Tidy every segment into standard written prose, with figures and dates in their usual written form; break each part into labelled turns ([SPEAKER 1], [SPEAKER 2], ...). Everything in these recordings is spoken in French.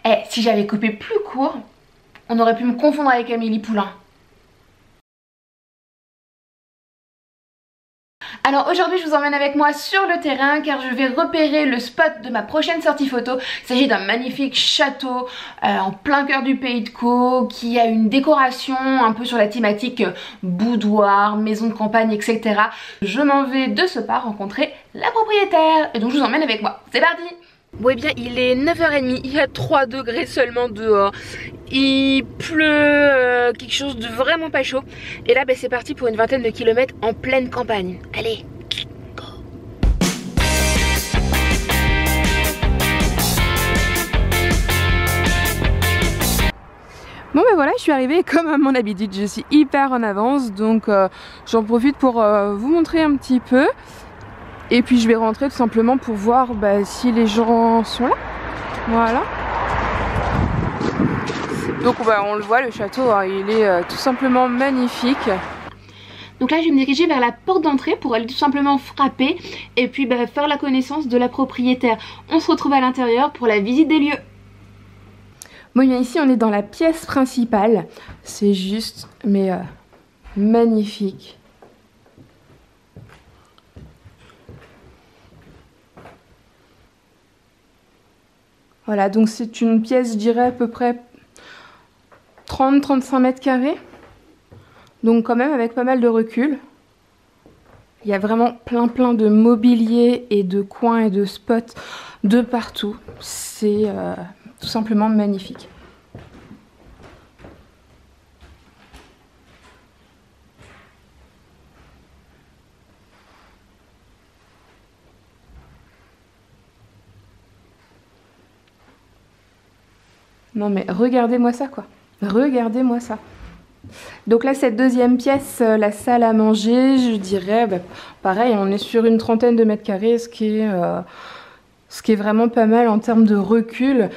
[SPEAKER 1] Eh, si j'avais coupé plus court, on aurait pu me confondre avec Amélie Poulain. Alors aujourd'hui je vous emmène avec moi sur le terrain car je vais repérer le spot de ma prochaine sortie photo. Il s'agit d'un magnifique château en plein cœur du Pays de Caux qui a une décoration un peu sur la thématique boudoir, maison de campagne, etc. Je m'en vais de ce pas rencontrer la propriétaire et donc je vous emmène avec moi. C'est parti! Bon, eh bien il est 9h30, il y a 3 degrés seulement dehors. Il pleut quelque chose de vraiment pas chaud. Et là c'est parti pour une vingtaine de kilomètres en pleine campagne. Allez, go! Bon ben voilà, je suis arrivée comme à mon habitude, je suis hyper en avance. Donc j'en profite pour vous montrer un petit peu. Et puis je vais rentrer tout simplement pour voir si les gens sont là. Voilà. Donc on le voit, le château, hein, il est tout simplement magnifique. Donc là je vais me diriger vers la porte d'entrée pour aller tout simplement frapper et puis faire la connaissance de la propriétaire. On se retrouve à l'intérieur pour la visite des lieux. Bon, bien ici on est dans la pièce principale. C'est juste magnifique. Voilà, donc c'est une pièce, je dirais à peu près 30-35 mètres carrés. Donc quand même avec pas mal de recul. Il y a vraiment plein de mobilier et de coins et de spots de partout. C'est tout simplement magnifique. Non mais regardez-moi ça quoi. Regardez-moi ça. Donc là cette deuxième pièce, la salle à manger, je dirais pareil, on est sur une trentaine de mètres carrés, ce qui est vraiment pas mal en termes de recul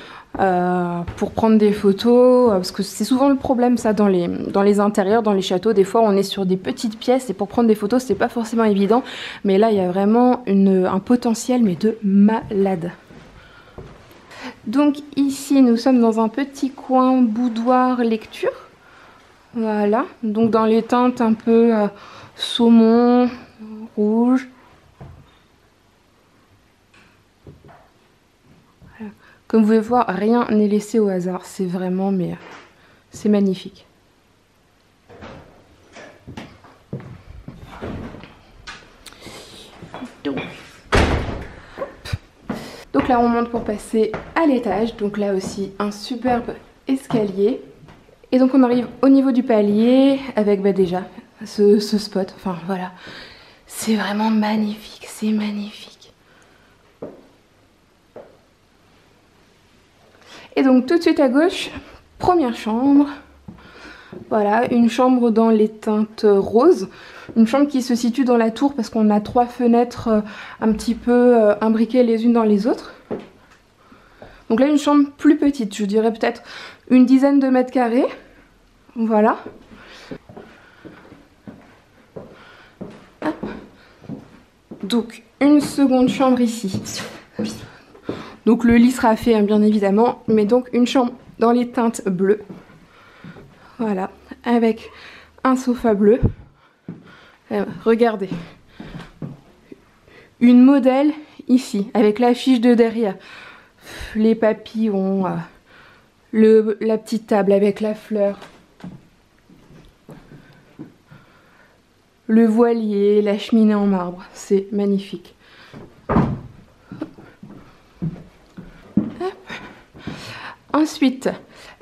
[SPEAKER 1] pour prendre des photos, parce que c'est souvent le problème ça dans les intérieurs, dans les châteaux. Des fois on est sur des petites pièces et pour prendre des photos c'est pas forcément évident, mais là il y a vraiment un potentiel mais de malade. Donc ici nous sommes dans un petit coin boudoir lecture. Voilà, donc dans les teintes un peu saumon, rouge. Voilà. Comme vous pouvez voir, rien n'est laissé au hasard, c'est vraiment c'est magnifique. Donc là on monte pour passer à l'étage, donc là aussi un superbe escalier. Et donc on arrive au niveau du palier avec déjà ce spot, enfin voilà, c'est vraiment magnifique, c'est magnifique. Et donc tout de suite à gauche, première chambre, voilà, une chambre dans les teintes roses, une chambre qui se situe dans la tour parce qu'on a 3 fenêtres un petit peu imbriquées les unes dans les autres. Donc là une chambre plus petite, je dirais peut-être une dizaine de mètres carrés. Voilà. Donc une seconde chambre ici. Donc le lit sera fait bien évidemment, mais donc une chambre dans les teintes bleues. Voilà, avec un sofa bleu. Regardez. Une modèle ici, avec l'affiche de derrière. Les papillons, la petite table avec la fleur. Le voilier, la cheminée en marbre, c'est magnifique. Hop. Ensuite,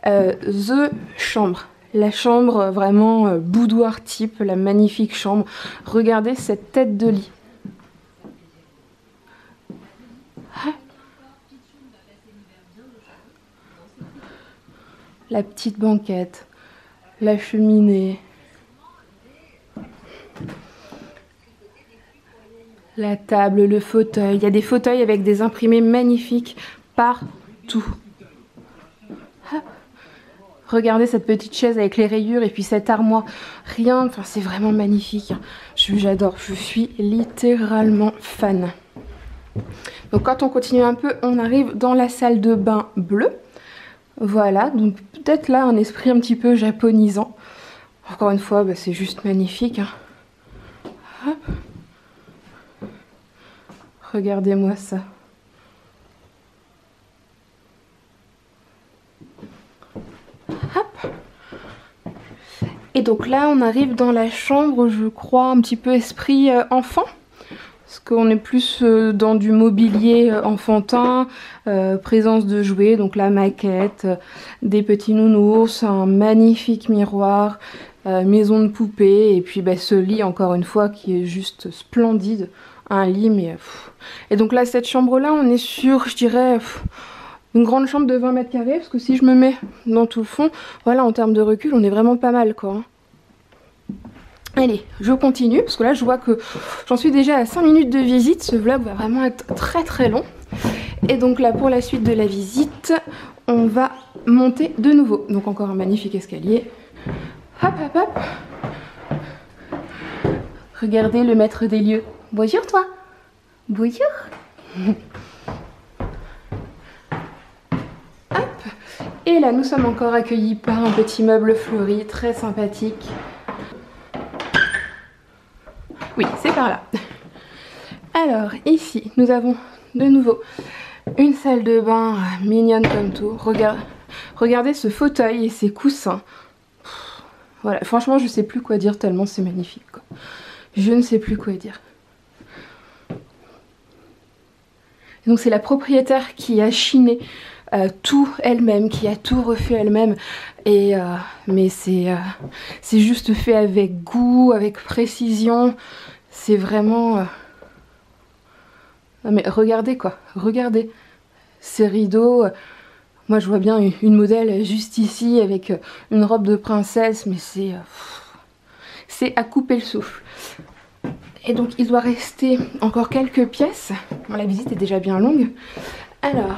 [SPEAKER 1] the chambre. La chambre vraiment boudoir type, la magnifique chambre. Regardez cette tête de lit. La petite banquette, la cheminée. La table, le fauteuil. Il y a des fauteuils avec des imprimés magnifiques partout. Regardez cette petite chaise avec les rayures et puis cette armoire. Rien, enfin c'est vraiment magnifique. J'adore, je suis littéralement fan. Donc quand on continue un peu, on arrive dans la salle de bain bleue. Voilà, donc peut-être là un esprit un petit peu japonisant. Encore une fois, bah, c'est juste magnifique. Hein. Hop. Regardez-moi ça. Hop. Et donc là, on arrive dans la chambre, je crois, un petit peu esprit enfant. Parce qu'on est plus dans du mobilier enfantin, présence de jouets, donc la maquette, des petits nounours, un magnifique miroir, maison de poupée, et puis bah, ce lit, encore une fois, qui est juste splendide. Un lit, mais... Et donc là, cette chambre-là, on est sur, je dirais... Une grande chambre de 20 mètres carrés, parce que si je me mets dans tout le fond, voilà, en termes de recul, on est vraiment pas mal, quoi. Allez, je continue, parce que là, je vois que j'en suis déjà à 5 minutes de visite. Ce vlog va vraiment être très très long. Et donc là, pour la suite de la visite, on va monter de nouveau. Donc encore un magnifique escalier. Hop, hop, hop. Regardez le maître des lieux. Bonjour, toi. Bonjour. Et là, nous sommes encore accueillis par un petit meuble fleuri, très sympathique. Oui, c'est par là. Alors, ici, nous avons de nouveau une salle de bain mignonne comme tout. Regardez ce fauteuil et ces coussins. Voilà, franchement, je ne sais plus quoi dire tellement c'est magnifique, quoi. Je ne sais plus quoi dire. Donc, c'est la propriétaire qui a chiné tout elle-même, qui a tout refait elle-même, et mais c'est juste fait avec goût, avec précision. C'est vraiment non mais regardez quoi, regardez ces rideaux. Moi je vois bien une modèle juste ici avec une robe de princesse, mais c'est à couper le souffle. Et donc il doit rester encore quelques pièces. Bon, la visite est déjà bien longue. Alors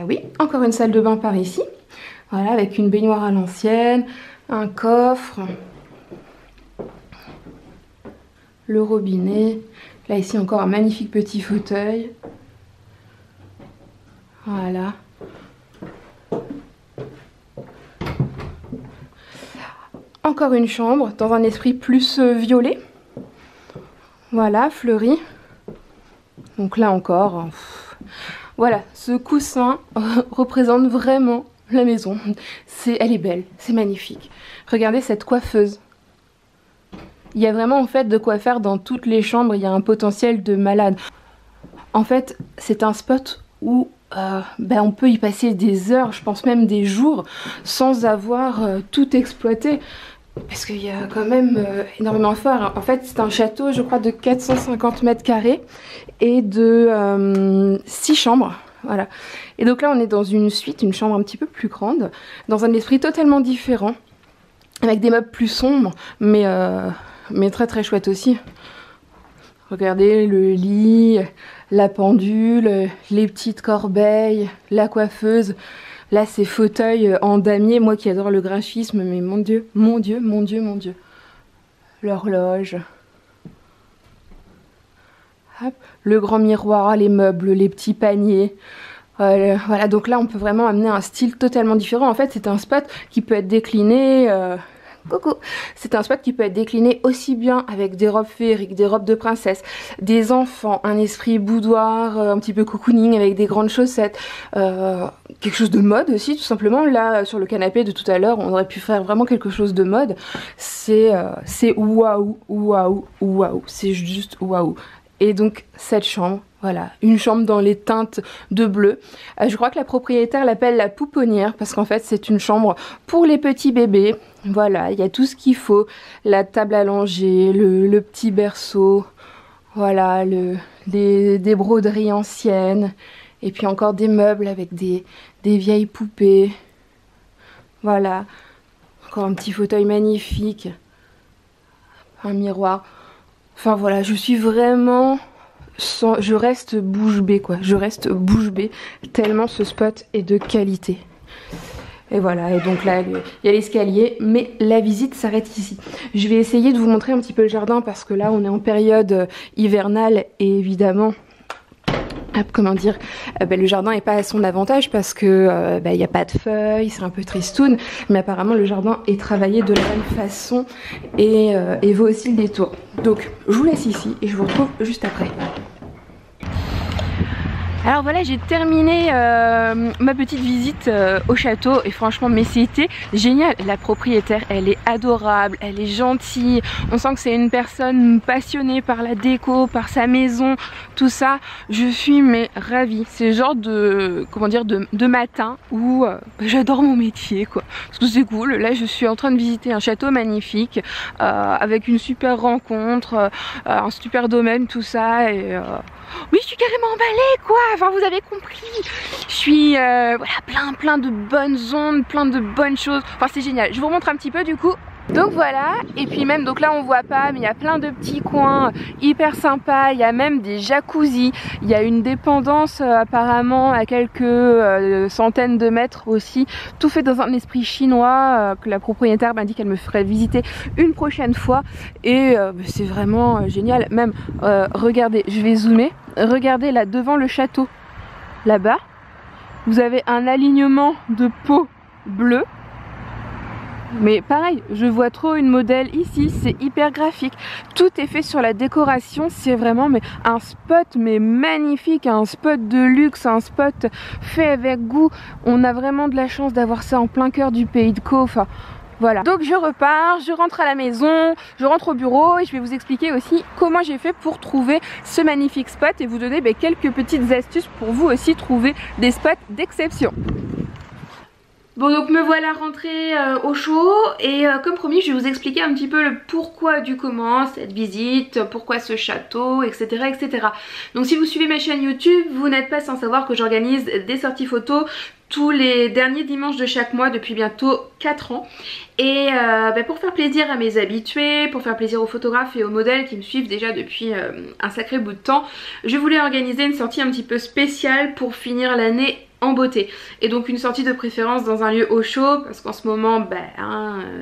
[SPEAKER 1] oui, encore une salle de bain par ici. Voilà, avec une baignoire à l'ancienne, un coffre, le robinet. Là, ici, encore un magnifique petit fauteuil. Voilà. Encore une chambre, dans un esprit plus violet. Voilà, fleuri. Donc là encore... Voilà, ce coussin représente vraiment la maison. Elle est belle, c'est magnifique. Regardez cette coiffeuse. Il y a vraiment en fait de quoi faire dans toutes les chambres, il y a un potentiel de malade. En fait, c'est un spot où on peut y passer des heures, je pense même des jours, sans avoir tout exploité. Parce qu'il y a quand même énormément à faire. En fait, c'est un château, je crois, de 450 mètres carrés et de 6 chambres. Voilà. Et donc là, on est dans une suite, une chambre un petit peu plus grande, dans un esprit totalement différent, avec des meubles plus sombres, mais très très chouette aussi. Regardez le lit, la pendule, les petites corbeilles, la coiffeuse. Là, ces fauteuils en damier, moi qui adore le graphisme, mais mon Dieu, mon Dieu, mon Dieu, mon Dieu. L'horloge. Hop. Le grand miroir, les meubles, les petits paniers. Voilà, donc là, on peut vraiment amener un style totalement différent. En fait, c'est un spot qui peut être décliné... Coucou. C'est un spot qui peut être décliné aussi bien avec des robes féeriques, des robes de princesse, des enfants, un esprit boudoir, un petit peu cocooning avec des grandes chaussettes, quelque chose de mode aussi tout simplement. Là sur le canapé de tout à l'heure on aurait pu faire vraiment quelque chose de mode. C'est waouh, waouh, waouh, c'est juste waouh. Et donc cette chambre, voilà, une chambre dans les teintes de bleu. Je crois que la propriétaire l'appelle la pouponnière parce qu'en fait c'est une chambre pour les petits bébés. Voilà, il y a tout ce qu'il faut, la table à langer, le petit berceau, voilà, des broderies anciennes, et puis encore des meubles avec des vieilles poupées. Voilà, encore un petit fauteuil magnifique, un miroir. Enfin voilà, je suis vraiment... je reste bouche bée quoi, je reste bouche bée tellement ce spot est de qualité. Et voilà, et donc là il y a l'escalier, mais la visite s'arrête ici. Je vais essayer de vous montrer un petit peu le jardin parce que là on est en période hivernale et évidemment comment dire, le jardin est pas à son avantage parce que il y a pas de feuilles, c'est un peu tristoun, mais apparemment le jardin est travaillé de la même façon et vaut aussi le détour. Donc je vous laisse ici et je vous retrouve juste après. Alors voilà, j'ai terminé ma petite visite au château et franchement, mais c'était génial. La propriétaire, elle est adorable, elle est gentille. On sent que c'est une personne passionnée par la déco, par sa maison, tout ça. Je suis mais ravie. C'est le genre de, comment dire, de matin où j'adore mon métier, quoi. Parce que c'est cool. Là, je suis en train de visiter un château magnifique avec une super rencontre, un super domaine, tout ça et oui, je suis carrément emballée, quoi. Enfin, vous avez compris. Je suis voilà, plein de bonnes ondes, plein de bonnes choses. Enfin, c'est génial. Je vous remontre un petit peu du coup. Donc voilà, et puis même, donc là on voit pas, mais il y a plein de petits coins hyper sympas, il y a même des jacuzzis, il y a une dépendance apparemment à quelques centaines de mètres aussi, tout fait dans un esprit chinois que la propriétaire m'a dit qu'elle me ferait visiter une prochaine fois et c'est vraiment génial. Même, regardez, je vais zoomer, regardez là devant le château, là-bas, vous avez un alignement de pots bleus. Mais pareil, je vois trop une modèle ici, c'est hyper graphique. Tout est fait sur la décoration, c'est vraiment mais un spot mais magnifique, un spot de luxe, un spot fait avec goût. On a vraiment de la chance d'avoir ça en plein cœur du pays de Caux. Enfin, voilà. Donc je repars, je rentre à la maison, je rentre au bureau et je vais vous expliquer aussi comment j'ai fait pour trouver ce magnifique spot et vous donner quelques petites astuces pour vous aussi trouver des spots d'exception. Bon, donc me voilà rentrée au chaud et comme promis je vais vous expliquer un petit peu le pourquoi du comment cette visite, pourquoi ce château, etc., etc. Donc si vous suivez ma chaîne YouTube, vous n'êtes pas sans savoir que j'organise des sorties photos tous les derniers dimanches de chaque mois depuis bientôt 4 ans et pour faire plaisir à mes habitués, pour faire plaisir aux photographes et aux modèles qui me suivent déjà depuis un sacré bout de temps, je voulais organiser une sortie un petit peu spéciale pour finir l'année en beauté et donc une sortie de préférence dans un lieu au chaud parce qu'en ce moment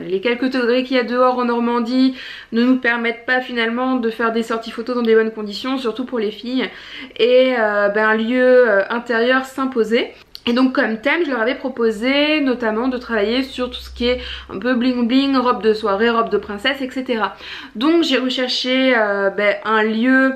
[SPEAKER 1] les quelques degrés qu'il y a dehors en Normandie ne nous permettent pas finalement de faire des sorties photos dans des bonnes conditions, surtout pour les filles, et un lieu intérieur s'imposait. Et donc comme thème je leur avais proposé notamment de travailler sur tout ce qui est un peu bling bling, robe de soirée, robe de princesse, etc. Donc j'ai recherché un lieu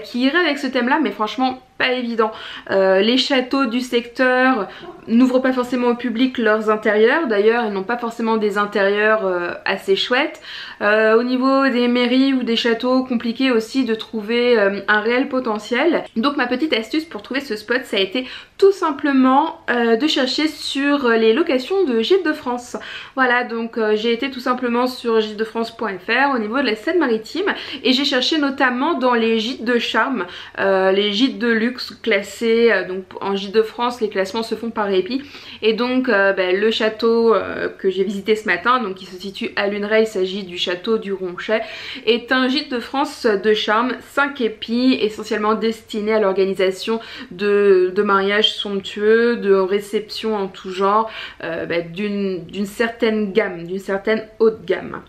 [SPEAKER 1] qui irait avec ce thème là, mais franchement pas évident. Les châteaux du secteur n'ouvrent pas forcément au public leurs intérieurs, d'ailleurs ils n'ont pas forcément des intérieurs assez chouettes. Au niveau des mairies ou des châteaux, compliqué aussi de trouver un réel potentiel. Donc ma petite astuce pour trouver ce spot, ça a été tout simplement de chercher sur les locations de Gîtes de France. Voilà, donc j'ai été tout simplement sur gitesdefrance.fr au niveau de la Seine-Maritime et j'ai cherché notamment dans les gîtes de charme, les gîtes de luxe classés, donc en Gîtes de France les classements se font par répit et donc le château que j'ai visité ce matin, donc qui se situe à Luneray, il s'agit du château du Ronchet, est un gîte de France de charme 5 épis, essentiellement destiné à l'organisation de mariages somptueux, de réceptions en tout genre, d'une certaine gamme, d'une certaine haute gamme.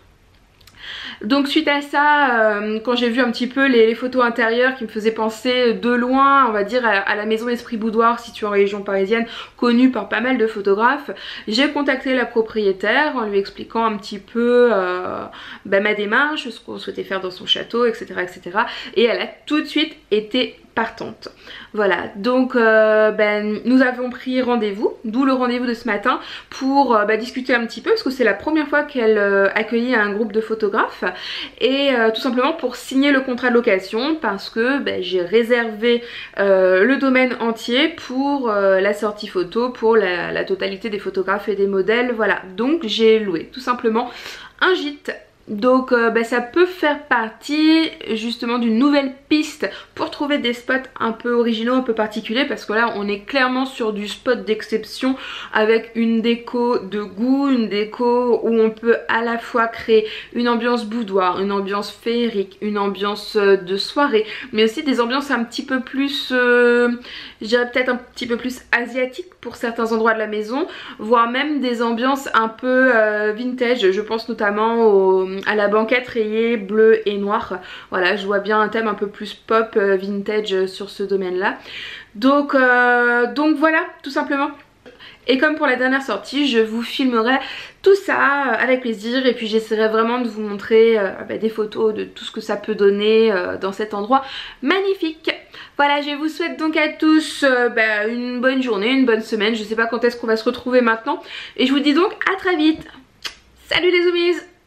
[SPEAKER 1] Donc suite à ça, quand j'ai vu un petit peu les photos intérieures qui me faisaient penser de loin, on va dire à la maison Esprit Boudoir située en région parisienne, connue par pas mal de photographes, j'ai contacté la propriétaire en lui expliquant un petit peu ma démarche, ce qu'on souhaitait faire dans son château, etc., etc. Et elle a tout de suite été partante. Voilà, donc nous avons pris rendez-vous, d'où le rendez-vous de ce matin pour discuter un petit peu parce que c'est la première fois qu'elle accueillait un groupe de photographes et tout simplement pour signer le contrat de location parce que j'ai réservé le domaine entier pour la sortie photo, pour la totalité des photographes et des modèles. Voilà, donc j'ai loué tout simplement un gîte. Donc ça peut faire partie justement d'une nouvelle piste pour trouver des spots un peu originaux, un peu particuliers, parce que là on est clairement sur du spot d'exception avec une déco de goût, une déco où on peut à la fois créer une ambiance boudoir, une ambiance féerique, une ambiance de soirée, mais aussi des ambiances un petit peu plus, je dirais peut-être un petit peu plus asiatiques pour certains endroits de la maison, voire même des ambiances un peu vintage. Je pense notamment à la banquette rayée bleu et noir. Voilà, je vois bien un thème un peu plus pop, vintage sur ce domaine-là. Donc voilà, tout simplement. Et comme pour la dernière sortie, je vous filmerai tout ça avec plaisir et puis j'essaierai vraiment de vous montrer des photos de tout ce que ça peut donner dans cet endroit magnifique. Voilà, je vous souhaite donc à tous une bonne journée, une bonne semaine. Je sais pas quand est-ce qu'on va se retrouver maintenant. Et je vous dis donc à très vite. Salut les zoomies!